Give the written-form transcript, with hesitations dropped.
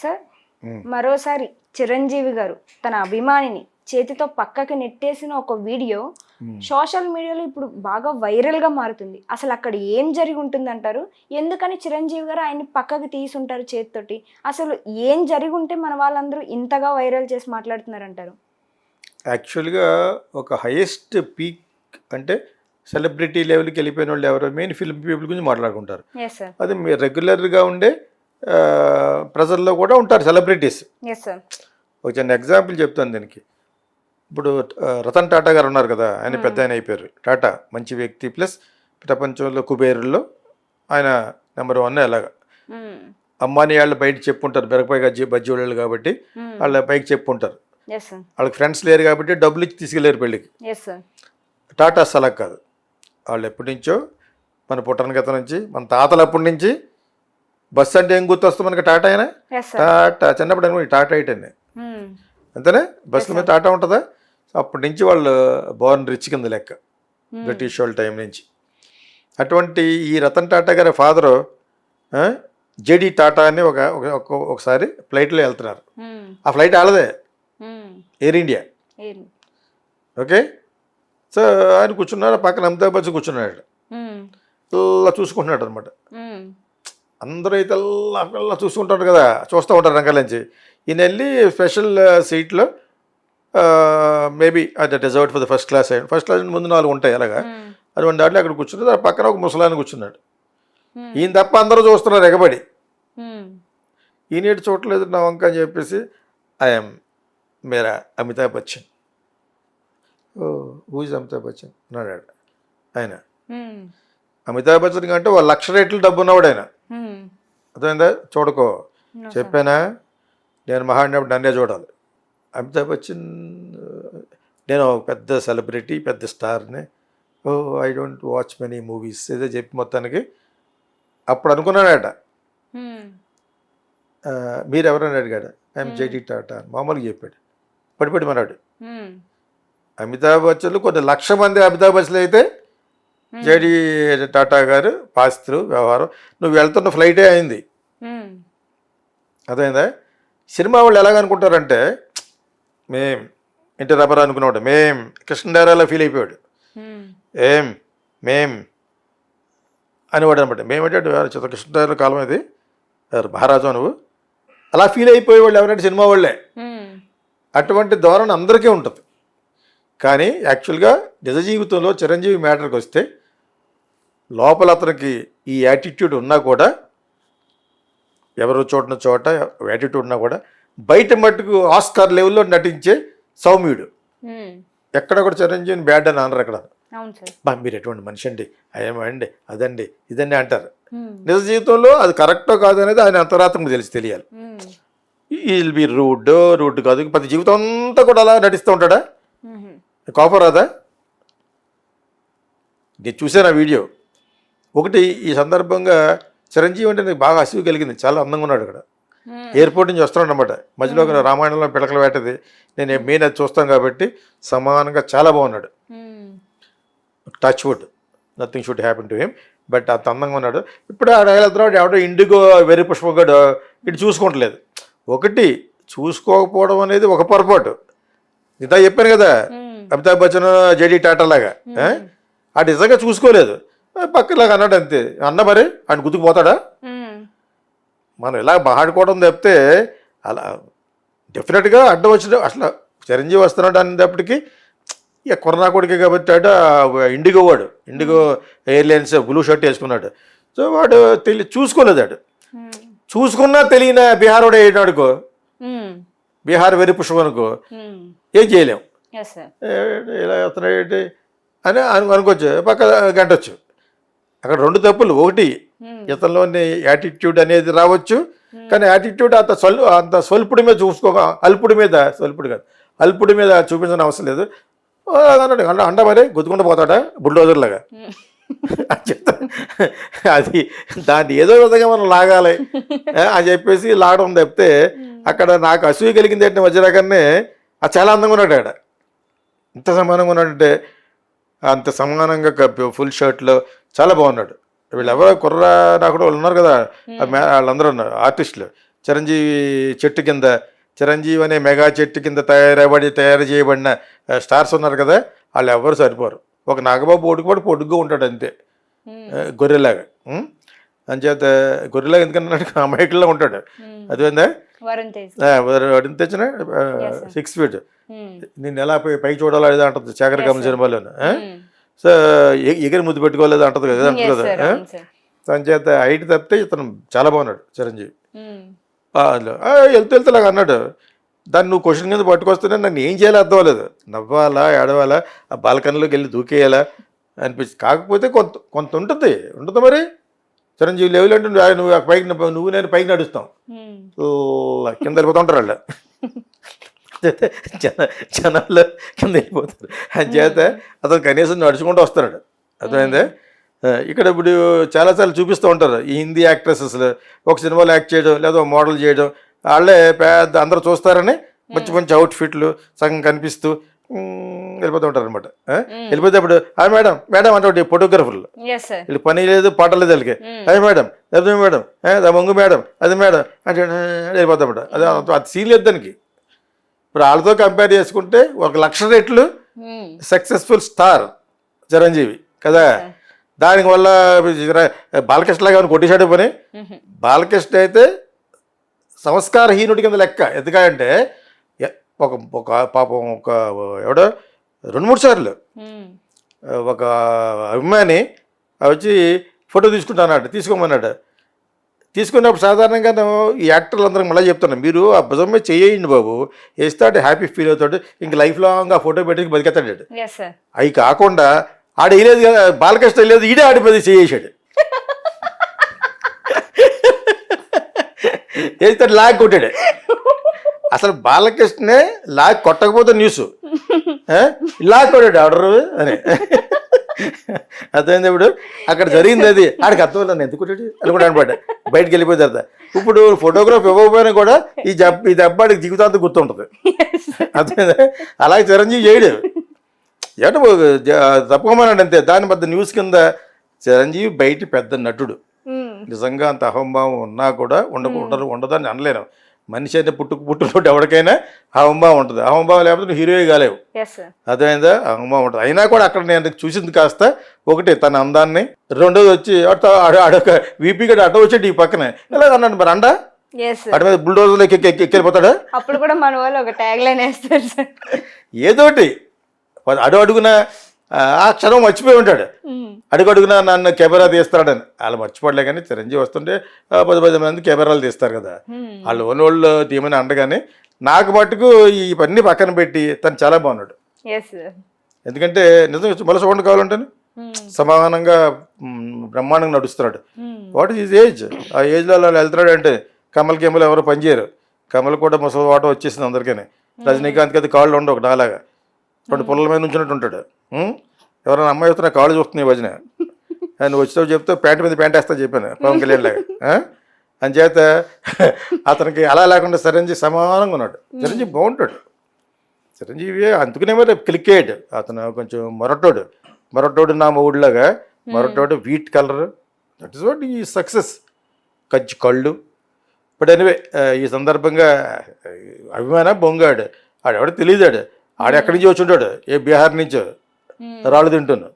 Sir మరోసారి చిరంజీవి గారు తన అభిమానిని చేతితో పక్కకి నెట్టేసిన ఒక వీడియో సోషల్ మీడియాలో ఇప్పుడు బాగా వైరల్గా మారుతుంది. అసలు అక్కడ ఏం జరిగి ఉంటుంది అంటారు? ఎందుకని చిరంజీవి గారు ఆయన్ని పక్కకి తీసుంటారు చేతితోటి? అసలు ఏం జరిగి ఉంటే మన వాళ్ళందరూ ఇంతగా వైరల్ చేసి మాట్లాడుతున్నారు అంటారు? యాక్చువల్గా ఒక హైయెస్ట్ పీక్ అంటే సెలబ్రిటీ లెవెల్కి వెళ్ళిపోయిన వాళ్ళు ఎవరో మెయిన్ ఫిల్మ్ పీపుల్ గురించి మాట్లాడుకుంటారు. Yes sir. అది మీరు రెగ్యులర్గా ఉండే ప్రజల్లో కూడా ఉంటారు సెలబ్రిటీస్. Yes sir. ఒక చిన్న ఎగ్జాంపుల్ చెప్తాను దీనికి. ఇప్పుడు రతన్ టాటా గారు ఉన్నారు కదా, ఆయన పెద్ద ఆయన అయిపోయారు. టాటా మంచి వ్యక్తి, ప్లస్ ప్రపంచంలో కుబేరుల్లో ఆయన నెంబర్ 1 అలాగా. అంబానీ వాళ్ళు బయట చెప్పుంటారు, బెరపై బజ్జీ వాళ్ళు కాబట్టి వాళ్ళ పైకి చెప్పుంటారు. వాళ్ళకి ఫ్రెండ్స్ లేరు కాబట్టి డబ్బులు ఇచ్చి తీసుకెళ్ళారు పెళ్ళికి. టాటా అసలు కాదు. వాళ్ళు ఎప్పటి నుంచో మన పుట్టన గత నుంచి మన తాతలు అప్పటి నుంచి బస్సు అంటే ఏం గుర్తొస్తుంది మనకి? టాటా అయినా టాటా చిన్నప్పుడు అనుకో టాటా అయిటండి అంతేనే. బస్సుల మీద టాటా ఉంటుందా? అప్పటి నుంచి వాళ్ళు బోర్న్ రిచ్ కింద లెక్క, బ్రిటిష్ వాళ్ళ టైం నుంచి. అటువంటి ఈ రతన్ టాటా గారి ఫాదరు జేడి టాటా అని ఒకసారి ఫ్లైట్లో వెళ్తున్నారు. ఆ ఫ్లైట్ వాళ్ళదే, ఎయిర్ ఇండియా. ఓకే. సో ఆయన కూర్చున్నాడు, పక్కన అమితాబ్ బచ్చన్ కూర్చున్నాడు. ఇలా చూసుకుంటున్నాడు అనమాట. అందరూ అయితే అలా చూసుకుంటారు కదా, చూస్తూ ఉంటారు రంగాల నుంచి. ఈయన వెళ్ళి స్పెషల్ సీట్లో మేబీ అది reserved for the first class అయ్యండి. ఫస్ట్ క్లాస్ ముందు 4 ఉంటాయి అలాగా. అటువంటి దాంట్లో అక్కడ కూర్చున్నది. ఆ పక్కన ఒక ముసలాయన కూర్చున్నాడు. ఈయన తప్ప అందరూ చూస్తున్నారు ఎగబడి. ఈయన చూడలేదు నా వంక అని చెప్పేసి, I'm Mera Amitabh Bachchan. Oh who is Amitabh Bachchan అన్నాడు ఆయన. అమితాబ్ బచ్చన్ కంటే 1,00,000 రెట్లు డబ్బు ఉన్నవాడు ఆయన. అర్థమైందా? చూడకో, చెప్పానా నేను మహానప్పుడు నన్నే చూడాలి. అమితాబ్ బచ్చన్ నేను పెద్ద సెలబ్రిటీ, పెద్ద స్టార్ని. Oh I don't watch many movies ఏదో చెప్పి మొత్తానికి అప్పుడు అనుకున్నాడట. మీరు ఎవరైనా అడిగాడు, ఐఎమ్ జేడి టాటా మామూలుగా చెప్పాడు. పడిపడి మనాడు. అమితాబ్ బచ్చన్లు కొన్ని 1,00,000 మంది అమితాబ్ బచ్చన్లు అయితే జేడి టాటా గారు పాస్తులు వ్యవహారం. నువ్వు వెళ్తున్న ఫ్లైటే అయింది. అదైందా? సినిమా వాళ్ళు ఎలాగనుకుంటారంటే మేం ఇంటి రబ్బర్ అనుకున్నాడు, మేం కృష్ణదేవరాయలా ఫీల్ అయిపోయాడు. మేం అనేవాడు అనమాట. మేమంటే కృష్ణదేవరాయల కాలం అది, మహారాజు నువ్వు అలా ఫీల్ అయిపోయేవాళ్ళు ఎవరంటే సినిమా వాళ్ళే. అటువంటి ధోరణి అందరికీ ఉంటుంది. కానీ యాక్చువల్గా నిజ జీవితంలో చిరంజీవి మ్యాటర్కి వస్తే లోపల అతనికి ఈ యాటిట్యూడ్ ఉన్నా కూడా, ఎవరు చూడని చోట యాటిట్యూడ్ ఉన్నా కూడా, బయట మట్టుకు ఆస్కార్ లెవెల్లో నటించే సౌమ్యుడు. ఎక్కడ కూడా చిరంజీవిని బ్యాడ్ అని అనరు. అక్కడ మీరు ఎటువంటి మనిషి అండి, అయ్యమండి, అదండి, ఇదండి అంటారు. నిజ జీవితంలో అది కరెక్టో కాదు అనేది ఆయన అంతరాత్మకు తెలియాలి. ఈల్ బి రూడ్ కాదు, ప్రతి జీవితం అంతా కూడా అలా నటిస్తూ ఉంటాడా? కోపం రాదా? నేను చూసాను ఆ వీడియో. ఒకటి ఈ సందర్భంగా చిరంజీవి అంటే నాకు బాగా అసూయ కలిగింది. చాలా అందంగా ఉన్నాడు అక్కడ. ఎయిర్పోర్ట్ నుంచి వస్తున్నాడు అనమాట. మధ్యలో రామాయణంలో పిడకలు వేటది, నేను మెయిన్ అది చూస్తాను కాబట్టి సమానంగా చాలా బాగున్నాడు. Touch wood, nothing should happen to him, but అంత అందంగా ఉన్నాడు. ఇప్పుడు ఆ వెళ్తున్నాడు ఎవడో ఇండిగో వెర్రి పుష్పగాడు ఇటు చూసుకుంటలేదు. ఒకటి చూసుకోకపోవడం అనేది ఒక పొరపాటు. ఇంత చెప్పాను కదా, అమితాబ్ బచ్చన్ జేడి టాటా లాగా ఆ నిజంగా చూసుకోలేదు, పక్కలాగా అన్నాడు అంతే. అన్న మరి ఆయన గుర్తుకుపోతాడా? మనం ఇలా మాట్లాడుకోవడం తప్పితే అలా డెఫినెట్గా అడ్డం వచ్చిన అసలు చిరంజీవి వస్తున్నాడు అనేటప్పటికీ ఇక కొరనా కొడుకే కాబట్టి ఇండిగో వాడు, ఇండిగో ఎయిర్లైన్స్ బ్లూ షర్ట్ వేసుకున్నాడు. సో వాడు చూసుకోలేదు. వాడు చూసుకున్నా తెలియని బీహార్ వాడు వేయడాడుకో, బీహార్ వెర్రి పుష్పం అనుకో, ఏం చేయలేం. ఇలా వస్తున్నాడు అని అనుకోవచ్చు, పక్క గంటొచ్చు. అక్కడ 2 తప్పులు. ఒకటి ఇతనిలోని యాటిట్యూడ్ అనేది రావచ్చు, కానీ యాటిట్యూడ్ అంత స్వల్పుడి మీద అల్పుడి మీద చూపించిన అవసరం లేదు. అన్నాడు అండ మరి గుద్దుకుంటూ పోతాడా బుల్డోజర్ లాగా చెప్తా. అది దాన్ని ఏదో విధంగా మనం లాగాలి అని చెప్పేసి లాగడం తప్పితే అక్కడ నాకు అసూయ కలిగింది ఏంటంటే వజ్రాగానే అది చాలా అందంగా ఉన్నాడు. ఆడ ఇంత సమానంగా ఉన్నాడంటే అంత సమానంగా ఫుల్ షర్ట్లో చాలా బాగున్నాడు. వీళ్ళు ఎవరో కుర్ర నాకు వాళ్ళు ఉన్నారు కదా, వాళ్ళందరూ ఉన్నారు ఆర్టిస్టులు, చిరంజీవి చెట్టు కింద చిరంజీవి అనే మెగా చెట్టు కింద తయారు చేయబడిన స్టార్స్ ఉన్నారు కదా, వాళ్ళు ఎవరు సరిపోరు. ఒక నాగబాబు పొడుగ్గా ఉంటాడు అంతే, గొర్రెలాగా. అంచేత గొర్రెలాగా ఎందుకన్నాడు, అమాయకుల్లో ఉంటాడు. అదేందా వరుణ్ తెచ్చిన 6 feet నేను ఎలా పైకి చూడాలో అదే అంటుంది శేఖర్ కమల్ సినిమాలోను. సో ఎగిరి ముద్దు పెట్టుకోలేదు అంటది కదా, అంటుంది కదా. అంచేత హైట్ తప్పితే ఇతను చాలా బాగున్నాడు చిరంజీవి. అందులో వెళ్తేలాగా అన్నాడు. దాన్ని నువ్వు క్వశ్చన్ కింద పట్టుకొస్తేనే నన్ను ఏం చేయాలో అర్థం అవ్వలేదు. నవ్వాలా, ఏడవాలా, ఆ బాల్కనీలోకి వెళ్ళి దూకేయాలా అనిపించింది. కాకపోతే కొంత ఉంటుంది మరి. చిరంజీవి లెవెల్ అంటే నువ్వు పైకి నువ్వు నేను పైకి నడుస్తాం, కింద వెళ్ళిపోతూ ఉంటారు వాళ్ళు. జనాల్లో కింద వెళ్ళిపోతారు. అంచేత అతను కనీసం నడుచుకుంటూ వస్తున్నాడు. అర్థమైందే. ఇక్కడ ఇప్పుడు చాలాసార్లు చూపిస్తూ ఉంటారు ఈ హిందీ యాక్ట్రెసెస్లు ఒక సినిమాలో యాక్ట్ చేయడం లేదా మోడల్ చేయడం, వాళ్ళే పెద్ద అందరూ చూస్తారని మంచి మంచి అవుట్ఫిట్లు సగం కనిపిస్తూ వెళ్ళిపోతూ ఉంటారు అనమాట. వెళ్ళిపోతే అప్పుడు మేడం మేడం అంటే ఫోటోగ్రఫర్లు వీళ్ళు పని లేదు పాట లేదు వాళ్ళకి. అదే మేడం అదే మేడం మంగు మేడం అది మేడం అంటే వెళ్ళిపోతామట. అది సీన్ లేదు దానికి. ఇప్పుడు వాళ్ళతో కంపేర్ చేసుకుంటే 1,00,000 రెట్లు సక్సెస్ఫుల్ స్టార్ చిరంజీవి కదా. దానివల్ల బాలకృష్ణ లాగా కొట్టేశాడు పని. బాలకృష్ణ అయితే సంస్కారహీనుడి కింద లెక్క. ఎందుకంటే ఒక పాపం ఎవడో 2-3 సార్లు ఒక అభిమాని వచ్చి ఫోటో తీసుకుంటాన్నాడు, తీసుకోమన్నాడు. తీసుకున్నప్పుడు సాధారణంగా ఈ యాక్టర్లు అందరికి మళ్ళీ చెప్తున్నాను, మీరు ఆ భుజం మీద చేయండి బాబు, వేస్తాడు హ్యాపీ ఫీల్ అవుతాడు, ఇంక లైఫ్ లాంగ్ ఆ ఫోటో పెట్టి బతికేస్తాడు. అవి కాకుండా ఆడ వేయలేదు కదా, బాలకృష్ణ వేయలేదు, ఈడే ఆడి మీద చేసాడు. వేస్తాడు లాగ్ కొట్టాడు. అసలు బాలకృష్ణనే లాగ్ కొట్టకపోతే న్యూస్ లాగ్ కొట్టాడు ఆర్డర్ అని. అర్థమైంది. ఇప్పుడు అక్కడ జరిగింది అది ఆడికి అర్థం నన్ను ఎందుకు కొట్టాడు అని కూడా అనమాట. బయటకు వెళ్ళిపోయిన తర్వాత ఇప్పుడు ఫోటోగ్రాఫ్ ఇవ్వకపోయినా కూడా ఈ దెబ్బ ఆడికి జీవితాంతం గుర్తుంటుంది. అర్థమైంది. అలాగే చిరంజీవి చేయడు, ఏటో తప్పుకోమన్నాడు అంతే. దాని మధ్య న్యూస్ కింద చిరంజీవి బయట పెద్ద నటుడు. నిజంగా అంత అహంభావం ఉన్నా కూడా ఉండదని అనలేను. మనిషి అయితే పుట్టుకుంటే ఎవరికైనా అహంభావం ఉంటుంది. అహంభావం లేకపోతే నువ్వు హీరోయే కాలేవు. అర్థమైందా. అహంభావం ఉంటుంది. అయినా కూడా అక్కడ నేను చూసింది కాస్త ఒకటి తన అందాన్ని, రెండోది వచ్చి ఆడొక వీపీ గడి అడ్డ వచ్చేటి ఈ పక్కనే ఇలాగ అన్నాడు. మరి అండా అటు మీద బుల్డోజర్లో ఎక్కిపోతాడా. అప్పుడు కూడా మన వాళ్ళు ఒక ట్యాగ్ లైన్ వేస్తారు సార్, ఏదోటి అడుగున ఆ క్షణం మర్చిపోయి ఉంటాడు. అడుగున నన్ను కెమెరా తీస్తాడని వాళ్ళు మర్చిపోలే. కానీ చిరంజీవి వస్తుంటే 10 మంది కెమెరాలు తీస్తారు కదా, వాళ్ళు ఓనోళ్ళు తీయమని అండగానే నాకు మట్టుకు ఇవన్నీ పక్కన పెట్టి తను చాలా బాగున్నాడు. ఎందుకంటే నిజంగా మళ్ళీ చూడండి కావాలంటే సమానంగా బ్రహ్మాండంగా నడుస్తున్నాడు. వాట్ ఈజ్ ఏజ్, ఆ ఏజ్లో వాళ్ళు వెళ్తున్నాడు అంటే కమల్కి ఎవరు పనిచేయరు. కమల్ కూడా ముసలి వాట వచ్చేసింది అందరికీ. రజనీకాంత్కి అది కాళ్ళు ఉండవు, ఒక నాలాగా 2 పుల్లల మీద నుంచున్నట్టు ఉంటాడు. ఎవరైనా అమ్మాయి వస్తున్నా కాళ్ళు చూస్తున్నాయి భజన, నువ్వు వచ్చావు చెప్తే ప్యాంట్ మీద ప్యాంట్ వేస్తా చెప్పాను పవన్ కళ్యాణ్ లాగా. అంచేత అతనికి అలా లేకుండా చిరంజీవి సమానంగా ఉన్నాడు. చిరంజీవి బాగుంటాడు. చిరంజీవి అందుకునే మరి క్లిక్ అయ్యాడు. అతను కొంచెం మొరటోడు నా మొగుడులాగా, మొరటోడు wheat colour, that is what ఈ సక్సెస్. కళ్ళు. బట్ ఎనివే ఈ సందర్భంగా అభిమాన బొంగాడు ఆడెవడో తెలియదాడు. ఆడెక్కడి నుంచి వచ్చి ఉంటాడు, ఏ బీహార్ నుంచో రాళ్ళు తింటున్నాడు.